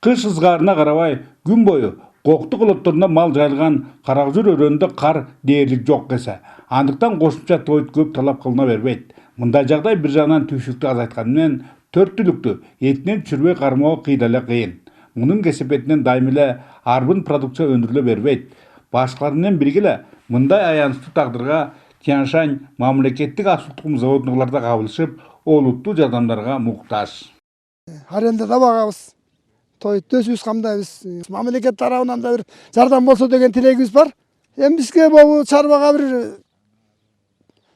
Кыш ызгарына карабай күн бою коктук олотторуна мал жайылган Каракүзөр өрөөнүндө кар дээрлик жок эсе. Андыктан кошумча тойт көп талап кылына бербейт. Мындай жагдай бир жагынан түйшүктү азайтканы менен төрт түлүктү этинен түшүрбөй кармоо кыйда эле кыйын. Мунун кесепетинен дайым эле арбын продукция өндүрүлө бербейт. Башкалар менен бирге эле мындай аянычтуу тагдырга Тянь-Шань мамлекеттик асыл тукум заводундагылар да кабылышып, олуттуу жардамдарга муктаж. Арендада багабыз. Тойт өзүбүз камдайбыз. Мамлекет тарабынан да бир жардам болсо деген тилегибиз бар. Эми бизге могу чарбага бир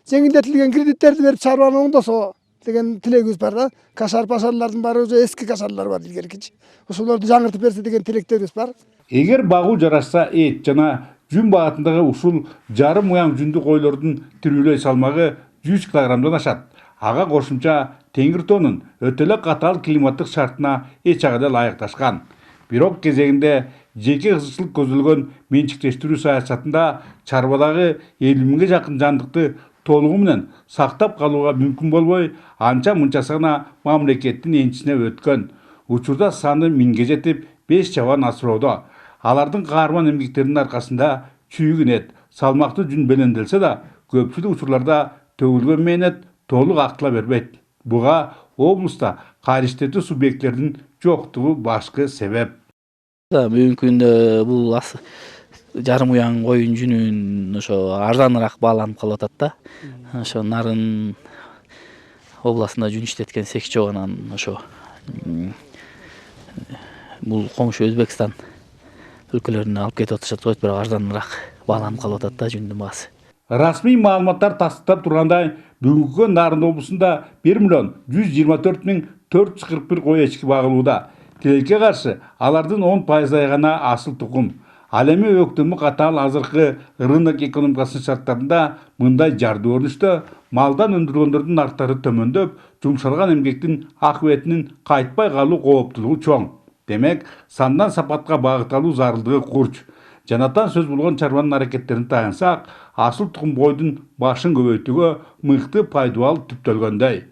жеңилдетилген кредиттерди берип чарбаны оңдосо деген тилегибиз бар да. Кашар-пашарлардын баары уже эски кашарлар бар илгеркичи. Ошолорду жаңыртып берсе деген тилектерибиз бар. Эгер багуу жарашса эт жана жүн багатындагы ушул жарым уяң жүндү койлордун тирүүлөй салмагы 100 килограммдан ашат. Ага кошумча теңир тоонун өтө эле катаал климаттык шартына эч агада ылайыкташкан. Бирок кезегинде жеке кызыкчылык көзөлгөн менчиктештирүү саясатында чарбадагы 50 миңге жакын жандыкты толугу менен сактап калууга мүмкүн болбой, анча мынчасы гана мамлекеттин энчисине өткөн. Учурда саны 1000ге жетип, 5 чабан асыроодо. Алардын каарман эмгектеринин аркасында чүйгүн эт, салмактуу жүн беленделсе да, көпчүлүк учурларда төгүлгөн мээнет толук актыла бербейт. Буга облуста кайрыштуу субъекттердин жоктугу башкы себеп. Бүгүнкү күндө бул жарым уяң коюн жүнүн ошо арзаныраак бааланып калып атат да. Ошо Нарын областында жүн иштеткен секчи анан ошо бул комшу Өзбекстан өлкөлөрүнө алып кетип атышат коет, бирок арзаныраак бааланып калып атат да жүндүн баасы. Расмий маалыматтар тастыктап тургандай, бүгүнкү Нарын облусунда 1.124.441 кой эчки багылууда. Тилекке каршы алардын 10% гана асыл тукум. Ал эми өктөмү катаал азыркы рынок экономикасынын шарттарында мындай жарды өрүнүштө малдан өндүргөндөрдүн нарктары төмөндөп, жумшалган эмгектин акыбетинин кайтпай калуу кооптуулугу чоң. Демек, сандан сапатка багытталуу зарылдыгы курч. Жанатан сөз болгон чарбанын аракеттерин таянсак, асыл тукум койдун башын көбөйтүүгө мыкты пайдубал түптөлгөндөй.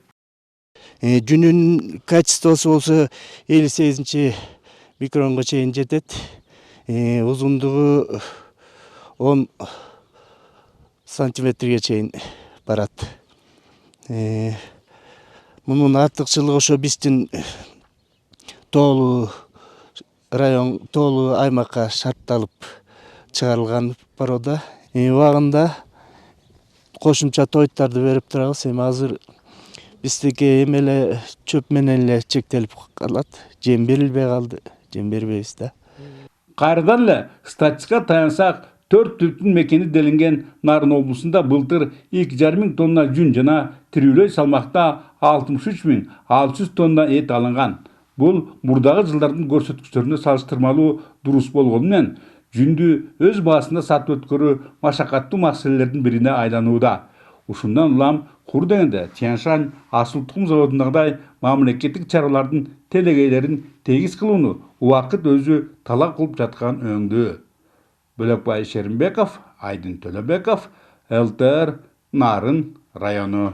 Жүнүн качествосу болсо 58 микронго чейин жетет. Узундугу 10 сантиметрге чейин барат. Мунун артыкчылыгы ошо биздин тоолуу район, тоолуу аймакка шартталып чыгарылган порода. Убагында кошумча тойттарды берип турабыз. Эми азыр биздики эми эле чөп менен эле чектелип калат. Жем берилбей калды, жем бербейбиз да. Кайрадан эле статистикага таянсак, 4 түлүктүн мекени делинген Нарын облусунда былтыр 2,5 миң тонна жүн жана тирүүлөй салмакта 63.600 тонна эт алынган. Бул мурдагы жылдардын көрсөткүчтөрүнө салыштырмалуу дурус болгону менен жүндү өз баасында сатып өткөрүү машакаттуу маселелердин бирине айланууда. Ушундан улам кур дегенде Тянь-Шань асыл тукум заводундагыдай мамлекеттик чаралардын телегейлерин тегиз кылууну убакыт өзү талап кылып жаткан өңдүү. Бөлекбай Шеримбеков, Айдын Төлөбеков, ЛТР, Нарын району.